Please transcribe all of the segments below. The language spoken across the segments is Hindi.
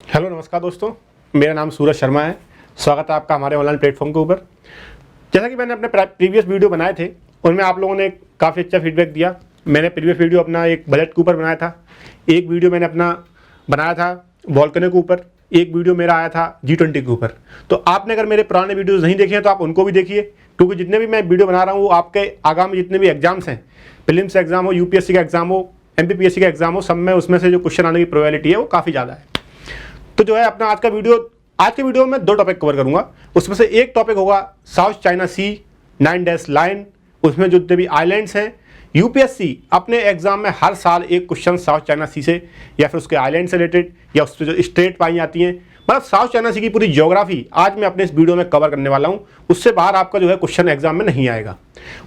हेलो नमस्कार दोस्तों, मेरा नाम सूरज शर्मा है। स्वागत है आपका हमारे ऑनलाइन प्लेटफॉर्म के ऊपर। जैसा कि मैंने अपने प्रीवियस वीडियो बनाए थे उनमें आप लोगों ने काफ़ी अच्छा फीडबैक दिया। मैंने प्रीवियस वीडियो अपना एक बजट के ऊपर बनाया था, एक वीडियो मैंने अपना बनाया था वॉल्केनो के ऊपर, एक वीडियो मेरा आया था G20 के ऊपर। तो आपने अगर मेरे पुराने वीडियोज़ नहीं देखे हैं तो आप उनको भी देखिए, क्योंकि जितने भी मैं वीडियो बना रहा हूँ वो आपके आगामी जितने भी एग्जाम्स हैं, प्रीलिम्स एग्जाम हो, UPSC का एग्जाम हो, MPPSC का एग्जाम हो, सब में उसमें से जो क्वेश्चन आने की प्रोबेबिलिटी है वो काफ़ी ज़्यादा है। तो जो है अपना आज के वीडियो में 2 टॉपिक कवर करूंगा। उसमें से एक टॉपिक होगा साउथ चाइना सी 9 डैश लाइन, उसमें जितने भी आइलैंड्स हैं। UPSC अपने एग्जाम में हर साल एक क्वेश्चन साउथ चाइना सी से या फिर उसके आइलैंड से रिलेटेड या उस पर जो स्टेट पाई जाती हैं, मतलब साउथ चाइना सी की पूरी ज्योग्राफी आज मैं अपने इस वीडियो में कवर करने वाला हूँ। उससे बाहर आपका जो है क्वेश्चन एग्जाम में नहीं आएगा।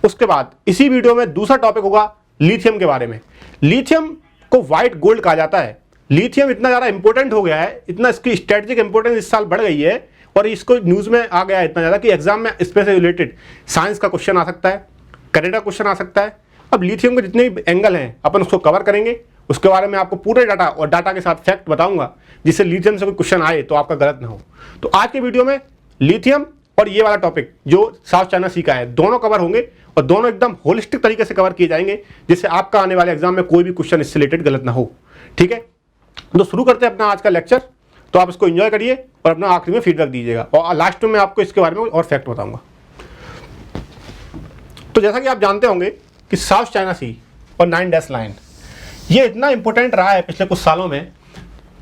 उसके बाद इसी वीडियो में दूसरा टॉपिक होगा लिथियम के बारे में। लिथियम को व्हाइट गोल्ड कहा जाता है। लिथियम इतना ज़्यादा इंपॉर्टेंट हो गया है, इतना इसकी स्ट्रेटेजिक इंपॉर्टेंस इस साल बढ़ गई है और इसको न्यूज़ में आ गया है इतना ज़्यादा कि एग्जाम में इसमें से रिलेटेड साइंस का क्वेश्चन आ सकता है, करंट का क्वेश्चन आ सकता है। अब लिथियम के जितने भी एंगल हैं अपन उसको कवर करेंगे, उसके बारे में आपको पूरे डाटा और डाटा के साथ फैक्ट बताऊंगा, जिससे लिथियम से कोई क्वेश्चन आए तो आपका गलत ना हो। तो आज के वीडियो में लिथियम और ये वाला टॉपिक जो साउथ चाइना सी का है, दोनों कवर होंगे और दोनों एकदम होलिस्टिक तरीके से कवर किए जाएंगे, जिससे आपका आने वाले एग्जाम में कोई भी क्वेश्चन इससे रिलेटेड गलत ना हो। ठीक है, तो शुरू करते हैं अपना आज का लेक्चर। तो आप इसको एंजॉय करिए और अपना आखिरी में फीडबैक दीजिएगा और लास्ट में मैं आपको इसके बारे में और फैक्ट बताऊंगा। तो जैसा कि आप जानते होंगे कि साउथ चाइना सी और 9 डैश लाइन ये इतना इंपॉर्टेंट रहा है पिछले कुछ सालों में,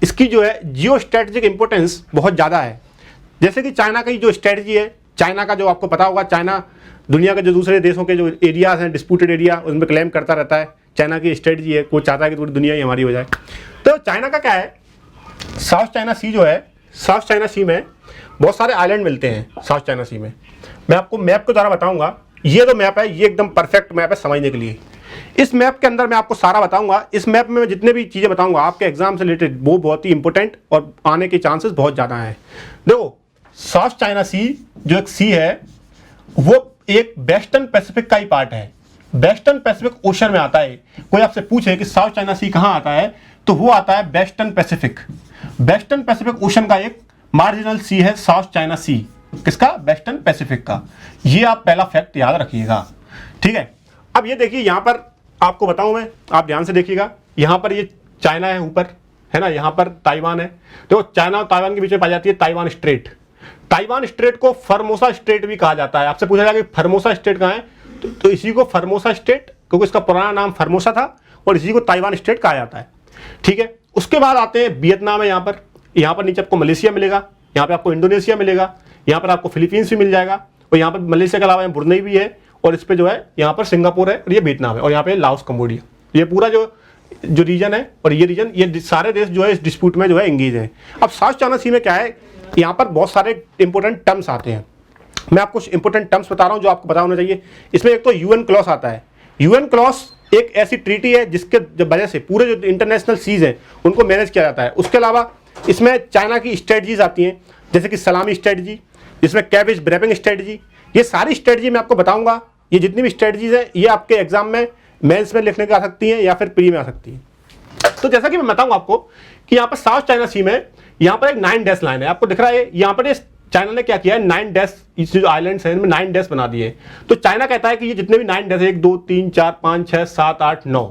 इसकी जो है जियो स्ट्रेटेजिक इंपॉर्टेंस बहुत ज़्यादा है। जैसे कि चाइना की जो स्ट्रेटजी है, चाइना का जो आपको पता होगा, चाइना दुनिया के जो दूसरे देशों के जो एरियाज हैं, डिस्प्यूटेड एरिया, उसमें क्लेम करता रहता है। चाइना की स्ट्रेटजी है, वो चाहता है कि पूरी दुनिया ही हमारी हो जाए। तो चाइना का क्या है, साउथ चाइना सी जो है, साउथ चाइना सी में बहुत सारे आइलैंड मिलते हैं। साउथ चाइना सी में मैं आपको मैप के द्वारा बताऊंगा। ये जो मैप है ये एकदम परफेक्ट मैप है समझने के लिए। इस मैप के अंदर मैं आपको सारा बताऊंगा। इस मैप में मैं जितने भी चीज़ें बताऊंगा आपके एग्जाम से रिलेटेड वो बहुत ही इंपॉर्टेंट और आने के चांसेस बहुत ज़्यादा हैं। देखो, साउथ चाइना सी जो एक सी है वो एक वेस्टर्न पैसिफिक का ही पार्ट है। वेस्टर्न पैसिफिक ओशन में आता है। कोई आपसे पूछे कि साउथ चाइना सी कहाँ आता है, तो वो आता है western Pacific. Western Pacific ocean का एक मार्जिनल सी है साउथ चाइना सी। किसका? वेस्टर्न पैसिफिक का। ये आप पहला फैक्ट याद रखिएगा। ठीक है, अब ये देखिए, यहां पर आपको बताऊं मैं, आप ध्यान से देखिएगा। यहां पर ये चाइना है ऊपर, है ना, यहां पर ताइवान है। तो चाइना और ताइवान के बीच में पाई जाती है ताइवान स्ट्रेट। ताइवान स्ट्रेट को फॉर्मोसा स्ट्रेट भी कहा जाता है। आपसे पूछा जाएगा कि फॉर्मोसा स्ट्रेट कहाँ है, तो इसी को फॉर्मोसा स्ट्रेट, क्योंकि इसका पुराना नाम फॉर्मोसा था, और इसी को ताइवान स्ट्रेट कहा जाता है। ठीक है, उसके बाद आते हैं वियतनाम है। यहाँ पर नीचे आपको मलेशिया मिलेगा, यहाँ पे आपको इंडोनेशिया मिलेगा, यहाँ पर आपको फिलीपींस भी मिल जाएगा, और यहाँ पर मलेशिया के अलावा ब्रुनेई भी है, और इस पे जो है यहाँ पर सिंगापुर है, और ये वियतनाम है, और यहाँ पे लाओस कंबोडिया। ये पूरा जो रीजन है, और ये रीजन, ये सारे देश जो है इस डिस्प्यूट में जो है एंगेज हैं। अब साउथ चाइना सी में क्या है, यहाँ पर बहुत सारे इंपॉर्टेंट टर्म्स आते हैं। मैं आपको इंपॉर्टेंट टर्म्स बता रहा हूँ जो आपको पता होना चाहिए। इसमें एक तो UN क्लॉज आता है। UN क्लॉज एक ऐसी ट्रीटी है जिसके वजह से पूरे जो इंटरनेशनल सीज हैं उनको मैनेज किया जाता है। उसके अलावा इसमें चाइना की स्ट्रेटजीज आती हैं, जैसे कि सलामी स्ट्रेटजी, जिसमें कैबिज ब्रेपिंग स्ट्रेटजी। ये सारी स्ट्रेटजी मैं आपको बताऊंगा। ये जितनी भी स्ट्रेटजीज हैं ये आपके एग्जाम में मेंस में लिखने के आ सकती हैं या फिर प्री में आ सकती हैं। तो जैसा कि मैं बताऊंगा आपको कि यहाँ पर साउथ चाइना सी में यहाँ पर एक 9 डैश लाइन है, आपको दिख रहा है। यहाँ पर ये चाइना ने क्या किया है, 9 डैश, जो आइलैंड्स हैं इनमें 9 डैश बना दिए। तो चाइना कहता है कि ये जितने भी 9 डैश, 1 2 3 4 5 6 7 8 9,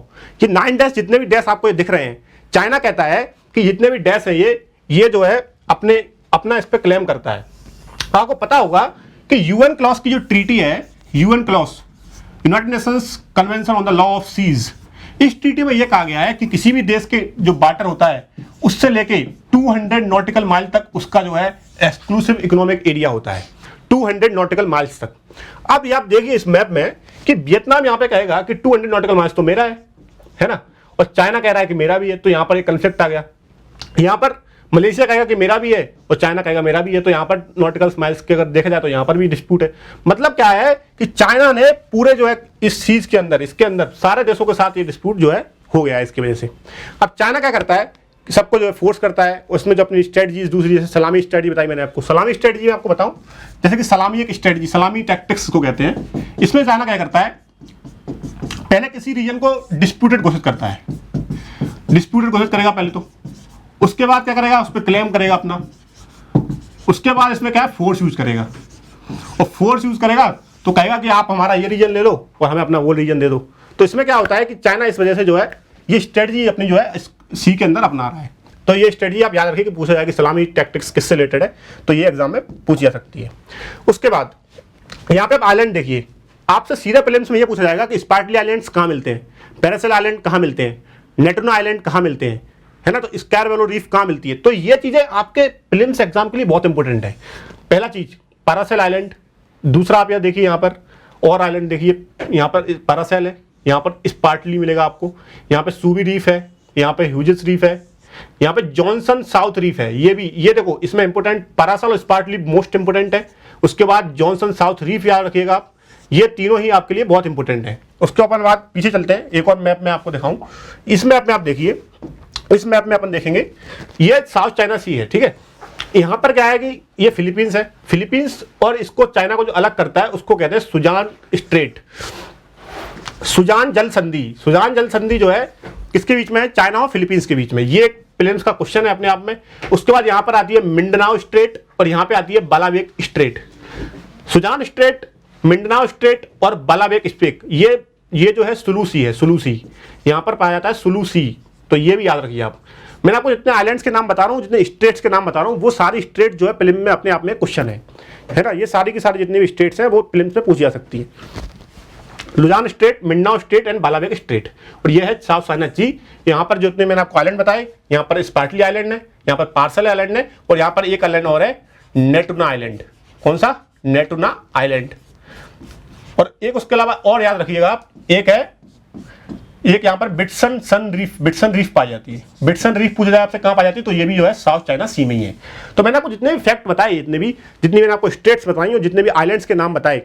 ये 9 डैश, जितने भी डैश आपको ये दिख रहे हैं, चाइना कहता है कि जितने भी डैश है ये जो है अपना इस पर क्लेम करता है। आपको पता होगा कि UN क्लॉज की जो ट्रीटी है, UN clause, United Nations Convention on the Law of the, Seas treaty में यह कहा गया है कि किसी भी देश के जो बार्डर होता है उससे लेके 200 नॉटिकल माइल तक उसका जो है एक्सक्लूसिव इकोनॉमिक एरिया होता है, 200 नॉटिकल माइल्स तक। अब ये आप देखिए इस मैप में कि वियतनाम यहाँ पे कहेगा कि 200 नॉटिकल माइल्स तो मेरा है ना, और चाइना कह रहा है कि मेरा भी है। तो यहाँ पर एक कन्फ्लिक्ट आ गया। यहाँ पर मलेशिया कहेगा कि मेरा भी है और चाइना कहेगा मेरा भी है। तो यहाँ पर नॉटिकल माइल्स के अगर देखा जाए तो यहाँ पर भी डिस्प्यूट है। मतलब क्या है कि चाइना ने पूरे जो है इस चीज के अंदर, इसके अंदर सारे देशों के साथ ये डिस्प्यूट जो है हो गया है इसकी वजह से। अब चाइना क्या करता है कि सबको जो है फोर्स करता है, उसमें जो अपनी स्ट्रेटजीज, दूसरी जैसे सलामी स्ट्रेटजी बताई मैंने आपको। सलामी स्ट्रेटजी में आपको बताऊं, जैसे कि सलामी एक स्ट्रेटजी, सलामी टैक्टिक्स को कहते हैं। इसमें चाइना क्या करता है, पहले किसी रीजन को डिस्प्यूटेड घोषित करता है। डिस्प्यूटेड घोषित करेगा पहले तो, उसके बाद क्या करेगा, उस पर क्लेम करेगा अपना। उसके बाद इसमें क्या है, फोर्स यूज करेगा, और फोर्स यूज करेगा तो कहेगा कि आप हमारा ये रीजन ले लो और हमें अपना वो रीजन दे दो। तो इसमें क्या होता है कि चाइना इस वजह से जो है ये स्ट्रेटजी अपनी जो है सी के अंदर अपना रहा है। तो ये स्ट्रेटजी आप याद रखिए कि पूछा जाए कि सलामी टैक्टिक्स किससे रिलेटेड है, तो ये एग्जाम में पूछी जा सकती है। उसके बाद यहाँ पे आप आइलैंड देखिए, आपसे सीधा प्रीलिम्स में ये पूछा जाएगा कि स्पार्टली आइलैंड्स कहाँ मिलते हैं, पैरासेल आइलैंड कहाँ मिलते हैं, नेटुना आइलैंड कहाँ मिलते हैं, है ना, तो स्कैरवेलो रीफ कहाँ मिलती है। तो ये चीज़ें आपके प्रीलिम्स एग्जाम के लिए बहुत इंपॉर्टेंट है। पहला चीज़ पैरासेल आइलैंड, दूसरा आप यहाँ देखिए यहाँ पर और आइलैंड देखिए, यहाँ पर पैरासेल है, यहाँ पर स्पार्टली मिलेगा आपको, यहाँ पे सूबी रीफ है, यहाँ पे ह्यूजेस रीफ है, यहाँ पे जॉनसन साउथ रीफ है। ये भी ये देखो इसमें इंपोर्टेंट पैरासेल और स्पार्टली मोस्ट इंपोर्टेंट है। उसके बाद जॉनसन साउथ रीफ याद रखिएगा आप, ये तीनों ही आपके लिए बहुत इंपॉर्टेंट है। उसके ऊपर बाद पीछे चलते हैं, एक और मैप में आपको दिखाऊं। इस मैप में आप देखिए, इस मैप में अपन देखेंगे ये साउथ चाइना सी है, ठीक है। यहाँ पर क्या है कि ये फिलीपींस है, फिलीपींस और इसको चाइना को जो अलग करता है उसको कहते हैं सुजान स्ट्रेट, सुजान जल संधि। सुजान जल संधि जो है किसके बीच में है, चाइना और फिलीपींस के बीच में। ये एक प्रीलिम्स का क्वेश्चन है अपने आप में। उसके बाद यहाँ पर आती है मिंडनाओ स्ट्रेट और यहाँ पे आती है बालाबेक straight. Sujan straight, Mindanao straight और बालाबेक स्ट्रेट, ये जो है सुलू सी है, सुलू सी यहाँ पर पाया जाता है, सुलू सी। तो ये भी याद रखिए आप। मैंने आपको जितने आइलैंड्स के नाम बता रहा हूँ, जितने स्टेट्स के नाम बता रहा हूँ, वो सारी स्टेट जो है प्रीलिम में अपने आप में क्वेश्चन है ना। ये सारी की सारी जितनी भी स्टेट्स हैं वो प्रीलिम्स में पूछी जा सकती है। Luzon strait, Mindanao strait and Balabac strait, और ये है साउथ चाइना सी। यहाँ पर जितने मैंने आपको आइलैंड बताए, यहाँ पर स्पार्टली आइलैंड है, यहाँ पर पार्सल आइलैंड है, और यहाँ पर एक आइलैंड और है नेटुना आइलैंड। कौन सा, नेटुना आइलैंड। और एक उसके अलावा और याद रखिएगा आप, एक यहाँ पर बिट्सन रीफ पाई जाती है। बिट्सन रीफ पूछा जाए आपसे कहाँ पाई जाती है, तो ये भी जो है साउथ चाइना सी में ही है। तो मैंने आपको जितने भी फैक्ट बताए, जितनी मैंने आपको स्टेट्स बताई और जितने भी आइलैंड्स के नाम बताए,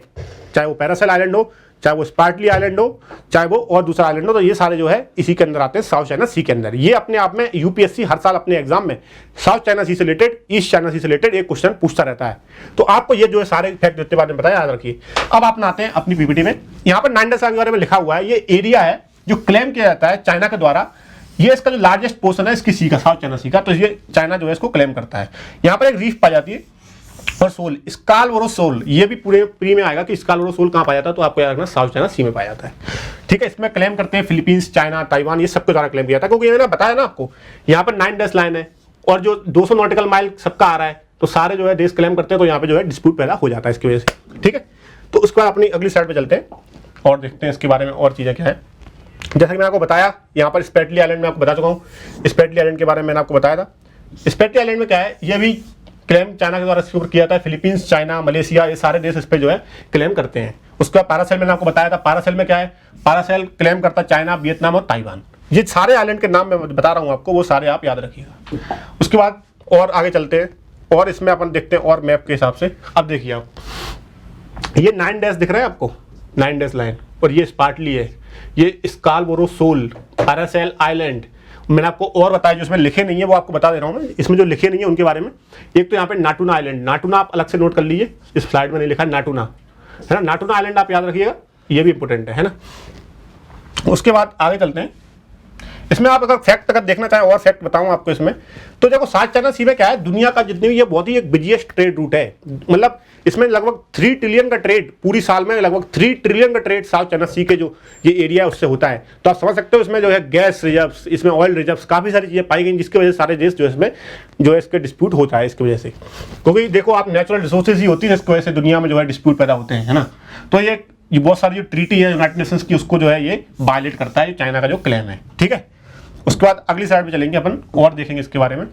चाहे वो पैरासेल आइलैंड हो, चाहे वो स्पार्टली आइलैंड हो, चाहे वो और दूसरा आइलैंड हो, तो ये सारे जो है इसी के अंदर आते हैं, साउथ चाइना सी के अंदर। ये अपने आप में यूपीएससी हर साल अपने एग्जाम में साउथ चाइना सी से रिलेटेड, ईस्ट चाइना सी से रिलेटेड एक क्वेश्चन पूछता रहता है। तो आपको ये जो है सारे फैक्ट जितने बारे में बताया याद रखिए। अब आप आते हैं अपनी पीपीटी में, यहाँ पर 9 के बारे में लिखा हुआ है। ये एरिया है जो क्लेम किया जाता है चाइना के द्वारा, ये इसका जो लार्जेस्ट पोर्शन है इसकी सी का, साउथ चाइना सी का, तो ये चाइना जो है इसको क्लेम करता है। यहाँ पर एक रीफ पाई जाती है और सोल, स्कालवरो सोल, ये भी पूरे प्री में आएगा कि स्कालवरो सोल कहाँ पाया जाता है, तो आपको याद रखना साउथ चाइना सी में पाया जाता है, ठीक है। इसमें क्लेम करते हैं फिलीपींस, चाइना, ताइवान, ये सबके द्वारा क्लेम किया जाता है, क्योंकि मैंने बताया ना आपको यहाँ पर 9 डैश लाइन है और जो 200 नॉटिकल माइल सबका आ रहा है, तो सारे जो है देश क्लेम करते हैं, तो यहाँ पे जो है डिस्प्यूट पैदा हो जाता है इसकी वजह से, ठीक है। तो उसके बाद अपनी अगली साइड पे चलते हैं और देखते हैं इसके बारे में और चीज़ें क्या है। जैसा कि मैंने आपको बताया, यहाँ पर स्पेटली आइलैंड में आपको बता चुका हूँ, स्पेटली आइलैंड के बारे में मैंने आपको बताया था। स्पेटली आइलैंड में क्या है, ये भी क्लेम चाइना के द्वारा इसके ऊपर किया था। फिलीपींस, चाइना, मलेशिया, ये सारे देश इस पर जो है क्लेम करते हैं। उसके बाद पैरासेल मैंने आपको बताया था, पैरासेल में क्या है, पैरासेल क्लेम करता है चाइना, वियतनाम और ताइवान। ये सारे आइलैंड के नाम मैं बता रहा हूँ आपको, वो सारे आप याद रखिएगा। उसके बाद और आगे चलते हैं और इसमें अपन देखते हैं और मैप के हिसाब से। अब देखिए आप, ये 9 डैश दिख रहा है आपको, 9 डैश लाइन, और ये स्पार्टली है, ये स्कालवरो सोल, पैरासेल आइलैंड। मैंने आपको और बताया, जो इसमें लिखे नहीं है वो आपको बता दे रहा हूँ मैं, इसमें जो लिखे नहीं है उनके बारे में। एक तो यहाँ पे नाटुना आइलैंड, नाटुना आप अलग से नोट कर लीजिए, इस स्लाइड में नहीं लिखा है नाटुना, है ना, नाटुना आइलैंड आप याद रखिएगा, ये भी इंपॉर्टेंट है ना। उसके बाद आगे चलते हैं, इसमें आप अगर फैक्ट अगर देखना चाहें और फैक्ट बताऊं आपको इसमें, तो देखो साउथ चाइना सी में क्या है, दुनिया का जितनी भी ये बहुत ही एक बिजिएस्ट ट्रेड रूट है। मतलब इसमें लगभग 3 ट्रिलियन का ट्रेड, पूरी साल में लगभग 3 ट्रिलियन का ट्रेड साउथ चाइना सी के जो ये एरिया है उससे होता है। तो आप समझ सकते हो इसमें जो है गैस रिजर्व्स, इसमें ऑयल रिजर्व्स, काफ़ी सारी चीज़ें पाई गई, जिसकी वजह से सारे देश जो है इसमें जो है इसके डिस्प्यूट होता है इसकी वजह से। क्योंकि देखो आप नेचुरल रिसोर्सेज ही होती है जिसकी वजह से दुनिया में जो है डिस्प्यूट पैदा होते हैं, है ना। तो ये बहुत सारी जो ट्रीटी है यूनाइटेड नेशंस की, उसको जो है ये वायलेट करता है चाइना का जो क्लेम है, ठीक है। उसके बाद अगली साइड पे चलेंगे अपन और देखेंगे इसके बारे में।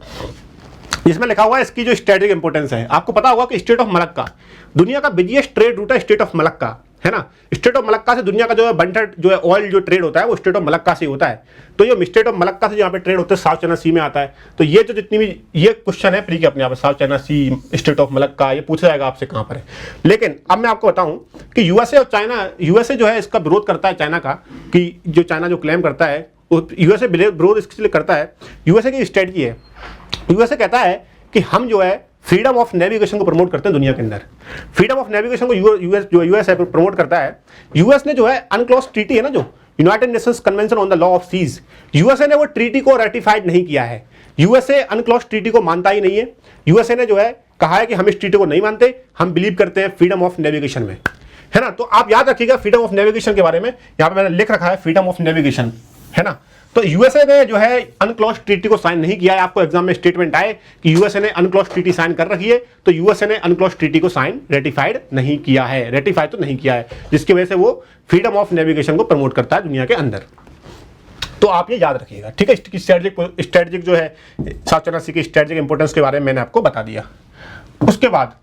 इसमें लिखा हुआ है इसकी जो स्ट्रेटेजिक इंपोर्टेंस है। आपको पता होगा कि स्टेट ऑफ मलक्का दुनिया का बिजिएस्ट ट्रेड रूट है, स्टेट ऑफ मलक्का, है ना। स्टेट ऑफ मलक्का से दुनिया का जो है बंटर जो है ऑयल जो ट्रेड होता है वो स्टेट ऑफ मलक्का से होता है। तो ये स्टेट ऑफ मलक्का से यहाँ पे ट्रेड होता है साउथ चाइना सी में आता है। तो ये जो जितनी भी ये क्वेश्चन है प्री के अपने आप South China Sea, Strait of Malacca, ये पूछा जाएगा आपसे कहाँ पर है। लेकिन अब मैं आपको बताऊं कि यूएसए और चाइना, यूएसए जो है इसका विरोध करता है चाइना का, कि जो चाइना जो क्लेम करता है यूएसए विरोध इसके लिए करता है। यूएसए की स्ट्रेटजी है, यूएसए कहता है कि हम जो है फ्रीडम ऑफ नेविगेशन को प्रमोट करते हैं दुनिया के अंदर। फ्रीडम ऑफ नेविगेशन को यूएस प्रमोट करता है। यूएस ने जो है अनक्लोज ट्रीटी है ना, जो United Nations Convention on the Law of the, Seas USA वो ट्रीटी को रेटिफाइड नहीं किया है। यूएसए अनक्लॉज ट्रीटी को मानता ही नहीं है। यूएसए ने जो है कहा है कि हम इस ट्रीटी को नहीं मानते, हम बिलीव करते हैं फ्रीडम ऑफ नेविगेशन में, है ना। तो आप याद रखिएगा फ्रीडम ऑफ नेविगेशन के बारे में, यहां पे मैंने लिख रखा है फ्रीडम ऑफ नेविगेशन, है ना। तो यूएसए ने जो है अनक्लॉज ट्रीटी को साइन नहीं किया है। आपको एग्जाम में स्टेटमेंट आए कि यूएसए ने अनक्लॉज ट्रीटी साइन कर रखी है, तो यूएसए ने अनक्लॉज ट्रीटी को साइन रेटिफाइड नहीं किया है, रेटिफाई तो नहीं किया है, जिसकी वजह से वो फ्रीडम ऑफ नेविगेशन को प्रमोट करता है दुनिया के अंदर। तो आप ये याद रखिएगा, ठीक है। स्ट्रेटेजिक जो है साउथ चाइना सी की स्ट्रेटेजिक इंपोर्टेंस के बारे में मैंने आपको बता दिया। उसके बाद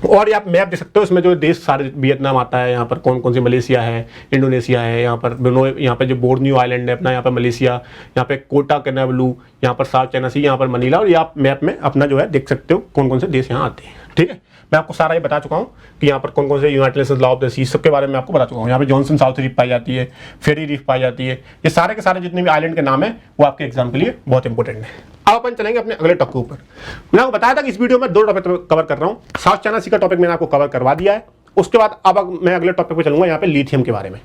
और आप मैप देख सकते हो, इसमें जो देश सारे, वियतनाम आता है, यहाँ पर कौन कौन से, मलेशिया है, इंडोनेशिया है, यहाँ पर जो बोर्नियो आइलैंड है अपना, यहाँ पर मलेशिया, यहाँ पे कोटा केनावलू, यहाँ पर साउथ चाइना सी, यहाँ पर मनीला, और ये आप मैप में अपना जो है देख सकते हो कौन कौन से देश यहाँ आते हैं, ठीक है। मैं आपको सारा ये बता चुका हूँ कि यहाँ पर कौन कौन से United Nations law of the sea, सबके बारे में आपको बता चुका हूँ। यहाँ पे जॉनसन साउथ रीफ पाई जाती है, फेरी रीफ पाई जाती है, ये सारे के सारे जितने भी आइलैंड के नाम है वो आपके एग्जाम के लिए बहुत इंपॉर्टेंट है। अब अपन चलेंगे अपने अगले टॉपिक के ऊपर। मैंने आपको बताया था कि इस वीडियो में 2 टॉपिक कवर कर रहा हूँ। साउथ चाइना सी का टॉपिक मैंने आपको कवर करवा दिया है। उसके बाद अब मैं अगले टॉपिक पे चलूंगा, यहाँ पे लिथियम के बारे में।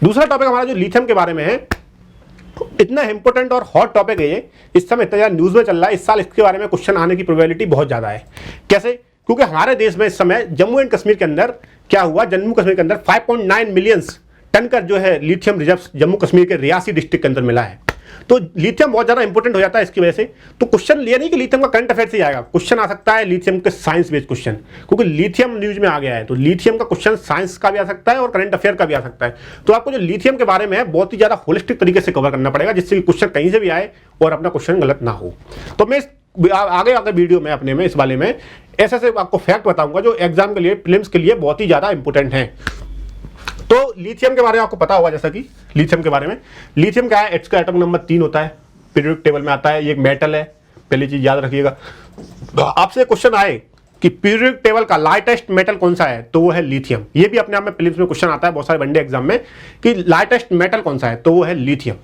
दूसरा टॉपिक हमारा जो लिथियम के बारे में है, इतना इंपॉर्टेंट और हॉट टॉपिक है ये, इस समय इतना न्यूज में चल रहा है, इस साल इसके बारे में क्वेश्चन आने की प्रोबेबिलिटी बहुत ज्यादा है। कैसे? क्योंकि हमारे देश में इस समय जम्मू एंड कश्मीर के अंदर क्या हुआ, जम्मू कश्मीर के अंदर 5.9 मिलियन टन का जो है लिथियम रिजर्व जम्मू कश्मीर के रियासी डिस्ट्रिक्ट के अंदर मिला है। तो लिथियम बहुत ज्यादा इंपॉर्टेंट हो जाता है इसकी वजह से। तो क्वेश्चन ये नहीं कि लिथियम का करंट अफेयर से आएगा, क्वेश्चन आ सकता है लिथियम के साइंस बेस्ड क्वेश्चन, क्योंकि लिथियम न्यूज में आ गया है। तो लिथियम का क्वेश्चन साइंस का भी आ सकता है और करंट अफेयर का भी आ सकता है। तो आपको जो लिथियम के बारे में है बहुत ही ज्यादा होलिस्टिक तरीके से कवर करना पड़ेगा, जिससे कि क्वेश्चन कहीं से भी आए और अपना क्वेश्चन गलत ना हो। तो मैं आगे वीडियो में अपने में इस वाले में ऐसे आपको फैक्ट बताऊंगा जो एग्जाम के लिए, प्रीलिम्स के लिए बहुत ही ज्यादा इंपॉर्टेंट है। तो लिथियम के बारे में आपको पता होगा, जैसा कि लिथियम के बारे में, लिथियम क्या है, इसका एटम नंबर 3 होता है, पीरियोडिक टेबल में आता है, ये एक मेटल है, पहली चीज याद रखिएगा। आपसे क्वेश्चन आए कि पीरियोडिक टेबल का लाइटेस्ट मेटल कौन सा है, तो वो है लिथियम। ये भी अपने आप में प्रीलिम्स में क्वेश्चन आता है बहुत सारे वनडे एग्जाम में कि लाइटेस्ट मेटल कौन सा है, तो वो है लिथियम।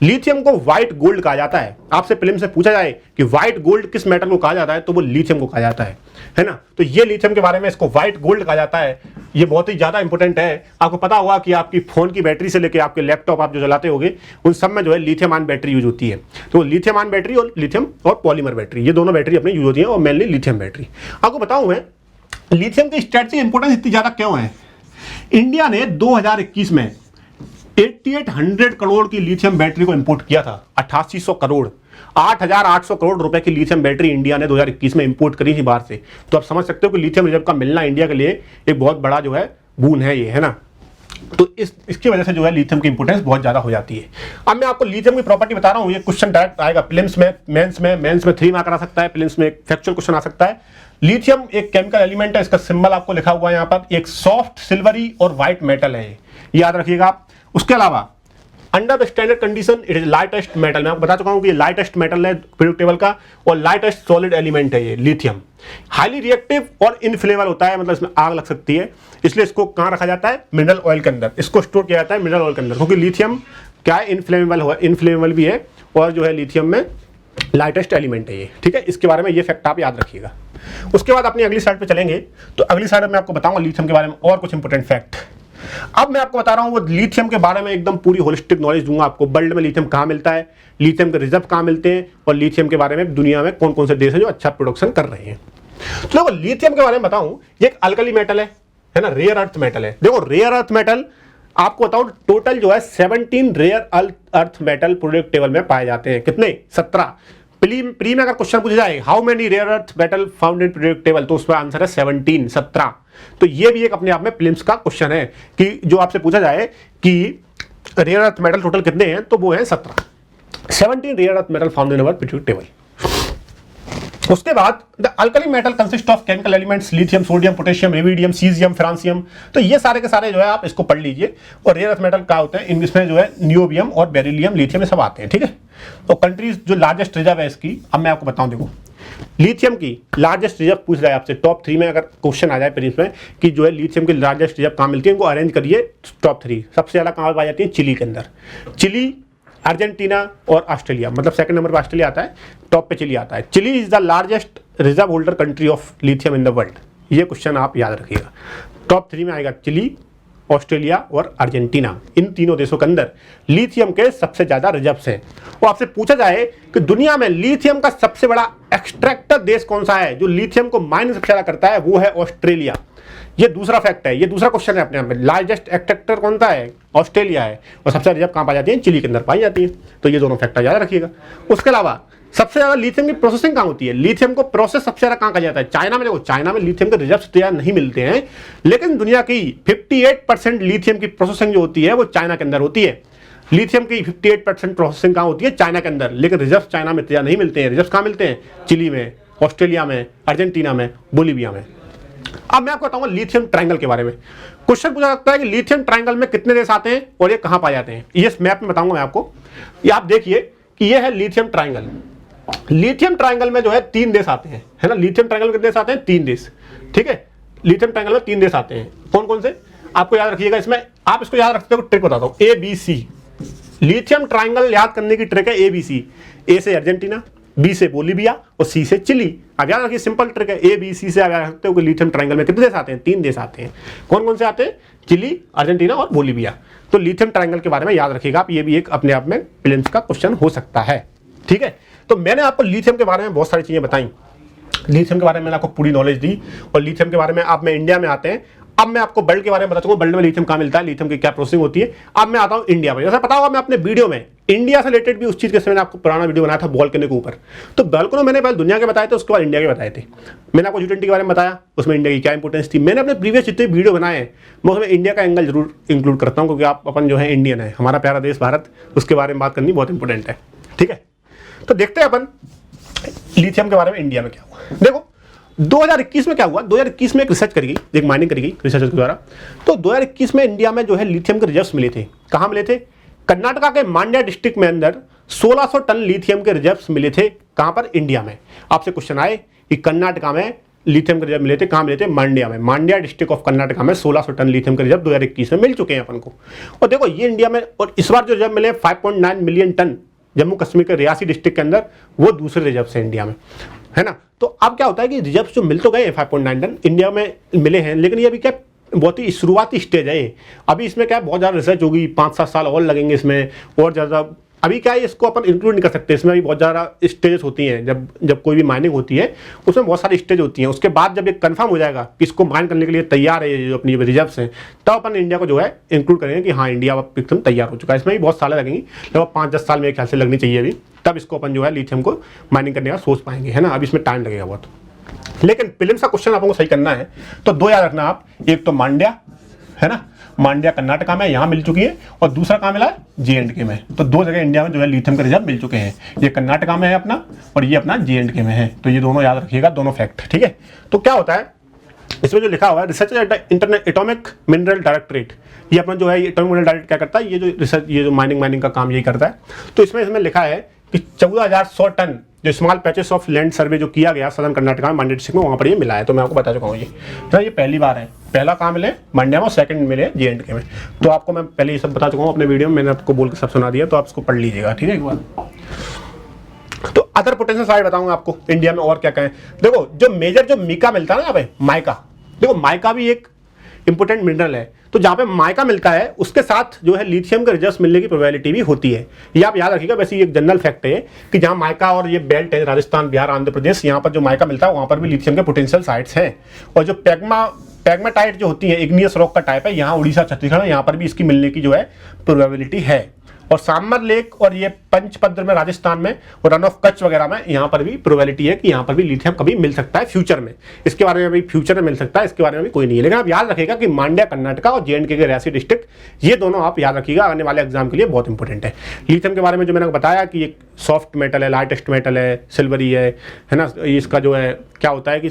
लिथियम को व्हाइट गोल्ड कहा जाता है। आपसे प्रीलिम से पूछा जाए कि व्हाइट गोल्ड किस मेटल को कहा जाता है, तो वो लिथियम को कहा जाता है ना। तो ये लिथियम के बारे में, इसको व्हाइट गोल्ड कहा जाता है, ये बहुत ही ज्यादा इंपॉर्टेंट है। आपको पता होगा कि आपकी फोन की बैटरी से लेकर आपके लैपटॉप आप जो चलाते होंगे उन सब में जो है लिथियम आयन बैटरी यूज होती है। तो लिथियम आयन बैटरी और लिथियम और पॉलीमर बैटरी, ये दोनों बैटरी अपनी यूज होती है, और मेनली लिथियम बैटरी। आपको बताऊं मैं लिथियम की स्ट्रेटजिक इंपॉर्टेंस इतनी ज्यादा क्यों है। इंडिया ने 2021 में 8800 करोड़ की लिथियम बैटरी को इंपोर्ट किया था। 8800 करोड़, 8800 करोड़ रुपए की लिथियम बैटरी इंडिया ने 2021 में इंपोर्ट करी थी बाहर से। तो आप समझ सकते हो कि लिथियम रिजर्व का मिलना इंडिया के लिए एक बहुत बड़ा जो है बून है ये, है ना। तो इसकी वजह से जो है लिथियम की इंपोर्टेंस बहुत ज्यादा हो जाती है। अब मैं आपको लिथियम की प्रॉपर्टी बता रहा हूं, ये क्वेश्चन डायरेक्ट आएगा प्रीलिम्स में, मेंस में 3 मार्क आ सकता है, प्रीलिम्स में एक फैक्चुअल क्वेश्चन आ सकता है। लिथियम एक केमिकल एलिमेंट है, इसका सिंबल आपको लिखा हुआ है यहाँ पर, एक सॉफ्ट सिल्वरी और व्हाइट मेटल है, याद रखिएगा आप। उसके अलावा under the standard condition it is lightest metal. मैं आपको बता चुका हूं कि ये लाइटेस्ट मेटल है पीरियोडिक टेबल का, और लाइटेस्ट सॉलिड एलिमेंट है ये लिथियम। हाईली रिएक्टिव और इनफ्लेमेबल होता है, मतलब इसमें आग लग सकती है, इसलिए इसको कहां रखा जाता है, मिनरल ऑयल के अंदर। इसको स्टोर किया जाता है मिनरल ऑयल के अंदर, क्योंकि लिथियम क्या है, इनफ्लेमेबल भी है, और जो है लिथियम में लाइटेस्ट एलिमेंट है ये, ठीक है। इसके बारे में ये फैक्ट आप याद रखिएगा। उसके बाद अपनी अगली स्लाइड पे चलेंगे, तो अगली स्लाइड में आपको बताऊंगा लिथियम के बारे में और कुछ इंपोर्टेंट फैक्ट। अब मैं आपको बता रहा हूं वो लिथियम के बारे में एकदम पूरी होलिस्टिक नॉलेज दूंगा आपको। वर्ल्ड में लिथियम कहां मिलता है, लिथियम के रिजर्व कहां मिलते हैं, और लिथियम के बारे में दुनिया में कौन कौन से देश है जो अच्छा प्रोडक्शन कर रहे हैं। तो देखो लिथियम के बारे में बताऊं, ये एक अल्कली मेटल है ना, रेयर अर्थ मेटल है। देखो रेयर अर्थ मेटल आपको बताऊं, टोटल जो है 17 rare earth metal periodic table में पाए जाते हैं। कितने? 17। प्री में अगर क्वेश्चन पूछा जाए how many rare earth metal found in periodic table, तो उसका आंसर है 17। तो ये भी एक अपने आप में प्रीलिम्स का क्वेश्चन है कि जो आपसे पूछा जाए कि रेयर अर्थ मेटल टोटल कितने हैं, तो वो है 17 rare earth metal found in our periodic table. उसके बाद the alkali metal consist of chemical elements lithium, sodium, potassium, rubidium, caesium, francium. तो ये सारे के सारे जो है आप इसको पढ़ लीजिए। और रेयर अर्थ मेटल क्या होते हैं, इनमें जो है नियोबियम और बेरिलियम, लिथियम, ये सब आते हैं, ठीक है। तो कंट्रीज जो लार्जेस्ट रिजर्व है इसकी, अब मैं आपको बताऊं, देखो लिथियम की लार्जेस्ट रिजर्व पूछ रहा है आपसे, टॉप 3 में अगर क्वेश्चन आ जाए प्रीलिम्स में कि जो है लिथियम की लार्जेस्ट रिजर्व कहां मिलती है, इनको अरेंज करिए टॉप 3। सबसे ज्यादा कहां पाई जाती है, चिली के अंदर। चिली, अर्जेंटीना और ऑस्ट्रेलिया, मतलब सेकंड नंबर पर ऑस्ट्रेलिया आता है, टॉप पे चिली आता है। Chile is the largest reserve holder country of lithium in the world. ये क्वेश्चन आप याद रखिएगा, टॉप 3 में आएगा चिली ऑस्ट्रेलिया और अर्जेंटीना, इन तीनों देशों के अंदर लिथियम के सबसे ज़्यादा रिजर्व्स हैं। और आपसे पूछा जाए कि दुनिया में लिथियम का सबसे बड़ा एक्सट्रैक्टर देश कौन सा है, जो लिथियम को माइन सबसे ज़्यादा करता है, वो है ऑस्ट्रेलिया। ये दूसरा फैक्ट है, ये दूसरा क्वेश्चन है अपने आप में। लार्जेस्ट एक्सट्रैक्टर कौन सा है, ऑस्ट्रेलिया है। और सबसे रिजर्व कहाँ पाई जाती है, चिली के अंदर पाई जाती है। तो ये दोनों फैक्टर याद रखिएगा। उसके अलावा सबसे ज़्यादा लिथियम की प्रोसेसिंग कहाँ होती है, लिथियम को प्रोसेस सबसे ज़्यादा कहाँ किया जाता है, चाइना में। देखो चाइना में लिथियम के रिजर्व्स तैयार नहीं मिलते हैं, लेकिन दुनिया की 58% लिथियम की प्रोसेसिंग जो होती है वो चाइना के अंदर होती है। लिथियम की 58% प्रोसेसिंग कहाँ होती है, चाइना के अंदर, लेकिन रिजर्व चाइना में तैयार नहीं मिलते हैं। रिजर्व कहाँ मिलते हैं, चिली में, ऑस्ट्रेलिया में, अर्जेंटीना में, बोलीविया में। अब मैं आपको बताऊंगा लिथियम ट्रायंगल के बारे में। क्वेश्चन पूछा जाता है कि लिथियम ट्रायंगल में कितने देश आते हैं और ये कहां पाए जाते हैं। ये मैप में बताऊंगा मैं आपको। ये आप देखिए कि ये है लिथियम ट्रायंगल। लिथियम ट्रायंगल में जो है 3 देश आते हैं, है ना। लिथियम ट्रायंगल में कितने देश आते हैं, 3 देश, ठीक है। लिथियम ट्रायंगल में 3 देश आते हैं। कौन कौन से आपको याद रखिएगा। इसमें आप इसको याद रखते हो, ट्रिक बताता हूं, ABC। लिथियम ट्रायंगल याद करने की ट्रिक है ABC। ए से अर्जेंटीना, बी से बोलीविया और सी से चिली। आप याद रखिए, सिंपल ट्रिक है। ABC से आप याद रखते हो कि लिथियम ट्रायंगल में कितने देश आते हैं, 3 देश आते हैं। कौन कौन से आते हैं, चिली, अर्जेंटीना और बोलीविया। तो लिथियम ट्रायंगल के बारे में याद रखिएगा आप। ये भी एक अपने आप में प्रीलिम्स का क्वेश्चन हो सकता है, ठीक है। तो मैंने आपको लिथियम के बारे में बहुत सारी चीजें बताई। लिथियम के बारे में मैंने आपको पूरी नॉलेज दी। और लिथियम के बारे में आप में इंडिया में आते हैं। अब मैं आपको वर्ल्ड के बारे में बता चुका हूं, वर्ल्ड में लिथियम कहां मिलता है, लिथियम की क्या प्रोसेसिंग होती है। अब मैं आता हूं इंडिया में। जैसा पता होगा मैं अपने वीडियो में इंडिया से रिलेटेड भी उस चीज के मैंने आपको पुराना वीडियो बनाया था वोल्केनो के ऊपर। तो वोल्केनो मैंने पहले दुनिया के बताए थे, उसके बाद इंडिया के बताए थे। मैंने आपको G20 के बारे में बताया, उसमें इंडिया की क्या इंपोर्टेंस थी। मैंने अपने प्रीवियस जितने वीडियो बनाए हैं मैं उसमें इंडिया का एंगल जरूर इंक्लूड करता हूं, क्योंकि आप अपन जो है इंडियन है, हमारा प्यारा देश भारत, उसके बारे में बात करनी बहुत इंपॉर्टेंट है, ठीक है। तो देखते हैं अपन लिथियम के बारे में इंडिया में क्या हुआ। देखो 2021 में क्या हुआ, 2021 में एक रिसर्च करी गई, एक माइनिंग करी गई रिसर्चर्स के द्वारा। तो 2021 में इंडिया में जो है लिथियम के रिजर्व्स मिले थे। कहां मिले थे, कर्नाटका के मांड्या डिस्ट्रिक्ट में अंदर 1600 टन लिथियम के रिजर्व्स मिले थे। कहां पर, इंडिया में। आपसे क्वेश्चन आए कि कर्नाटका में लिथियम के रिजर्व मिले थे, कहां मिले थे, मांड्या में। मांड्या डिस्ट्रिक्ट ऑफ कर्नाटका में 1600 टन लिथियम के रिजर्व 2021 में मिल चुके हैं अपन को। और देखो ये इंडिया में, और इस बार जो रिजर्व मिले 5.9 मिलियन टन जम्मू कश्मीर के रियासी डिस्ट्रिक्ट के अंदर, वो दूसरे रिजर्व है इंडिया में, है ना। तो अब क्या होता है कि रिजर्व जो मिल तो गए 5.9 टन इंडिया में मिले हैं, लेकिन ये अभी क्या बहुत ही शुरुआती स्टेज है। अभी इसमें क्या है, बहुत ज़्यादा रिसर्च होगी, 5-7 साल और लगेंगे इसमें, और ज़्यादा। अभी क्या है, इसको अपन इंक्लूड नहीं कर सकते, इसमें भी बहुत ज़्यादा स्टेजेस होती हैं। जब कोई भी माइनिंग होती है उसमें बहुत सारी स्टेज होती हैं। उसके बाद जब ये कंफर्म हो जाएगा कि इसको माइन करने के लिए तैयार है, ये जो अपनी रिजर्व्स हैं, तब अपन इंडिया को जो है इंक्लूड करेंगे कि हाँ इंडिया अब एकदम तैयार हो चुका है। इसमें भी बहुत साल लगेंगी, लगभग 5-10 साल मेरे ख्याल से लगनी चाहिए अभी, तब इसको अपन जो है लिथियम को माइनिंग करने का सोच पाएंगे, है ना। अब इसमें टाइम लगेगा बहुत। लेकिन प्रीलिम्स का क्वेश्चन आपको सही करना है तो 2 याद रखना आप। एक तो मांड्या, है ना, मांड्या कर्नाटका में यहाँ मिल चुकी है, और दूसरा कहाँ मिला है, J&K में। तो 2 जगह इंडिया में जो है लिथियम के रिजर्व मिल चुके हैं। ये कर्नाटका में है अपना, और ये अपना J&K में है। तो ये दोनों याद रखिएगा, दोनों फैक्ट, ठीक है। तो क्या होता है इसमें जो लिखा हुआ है, रिसर्च एटॉमिक मिनरल डायरेक्टरेट, ये अपना जो है एटॉमिक मिनरल डायरेक्ट क्या करता है, ये जो रिसर्च, ये जो माइनिंग का काम यही करता है। तो इसमें लिखा है कि 14,100 टन जो small patches of land survey जो किया गया सदर्न कर्नाटका में मांड्या डिस्ट्रिक्ट में, वहाँ पर ये मिला है। तो मैं आपको बता चुका हूँ ये पहली बार है। पहला कहाँ मिले, मांड्या में, और सेकंड मिले J&K में। तो आपको मैं पहले ये सब बता चुका हूँ अपने वीडियो में, मैंने आपको बोल के सब सुना दिया, तो आप इसको पढ़ लीजिएगा, ठीक है एक बार। तो अदर पोटेंशियल साइड बताऊंगा आपको इंडिया में और क्या कहें। देखो जो मेजर जो मीका मिलता है ना यहाँ पे, माइका, देखो माइका भी एक इंपोर्टेंट मिनरल है। तो जहाँ पे माइका मिलता है उसके साथ जो है लिथियम के रिजर्व्स मिलने की प्रोबेबिलिटी भी होती है। ये आप याद रखिएगा। वैसे ये एक जनरल फैक्ट है कि जहाँ माइका और ये बेल्ट है, राजस्थान, बिहार, आंध्र प्रदेश, यहाँ पर जो माइका मिलता है वहाँ पर भी लिथियम के पोटेंशियल साइट्स हैं। और जो पैग्माटाइट जो होती है, इग्नियस रॉक का टाइप है, यहाँ उड़ीसा, छत्तीसगढ़, यहाँ पर भी इसकी मिलने की जो है प्रोबेबिलिटी है। और सामर लेक और ये पंचपद्र में राजस्थान में, और रन ऑफ कच्छ वगैरह में, यहाँ पर भी प्रोबेबिलिटी है कि यहाँ पर भी लिथियम कभी मिल सकता है फ्यूचर में। इसके बारे में भी फ्यूचर में मिल सकता है, इसके बारे में भी कोई नहीं है। लेकिन आप याद रखिएगा कि मांड्या कर्नाटका और J&K के रियासी डिस्ट्रिक्ट, ये दोनों आप याद रखिएगा, आने वाले एग्जाम के लिए बहुत इंपॉर्टेंट है। लिथियम के बारे में जो मैंने बताया कि एक सॉफ्ट मेटल है, लाइटेस्ट मेटल है, सिल्वरी है ना। इसका जो है क्या होता है कि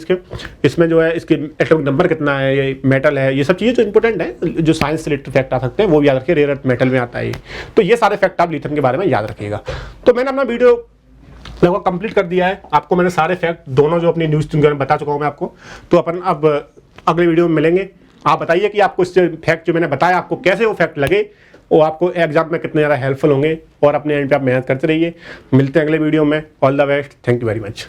इसमें जो है इसके एटॉमिक नंबर कितना है, ये मेटल है, ये सब चीज़ें जो इंपॉर्टेंट है, जो साइंस से रिलेटेड फैक्ट आ सकते हैं, वो भी याद रखिए। रेयर अर्थ मेटल में आता है ये। तो ये सारे फैक्ट आप लिथियम के बारे में याद रखिएगा। तो मैंने अपना वीडियो लगभग कंप्लीट कर दिया है। आपको मैंने सारे फैक्ट दोनों जो अपनी न्यूज़ में बता चुका हूँ मैं आपको। तो अपन अब अगले वीडियो में मिलेंगे। आप बताइए कि आपको इससे फैक्ट जो मैंने बताया आपको कैसे वो फैक्ट लगे, वो आपको एग्जाम में कितने ज़्यादा हेल्पफुल होंगे, और अपने एंड पे आप मेहनत करते रहिए। मिलते हैं अगले वीडियो में। All the best, thank you very much.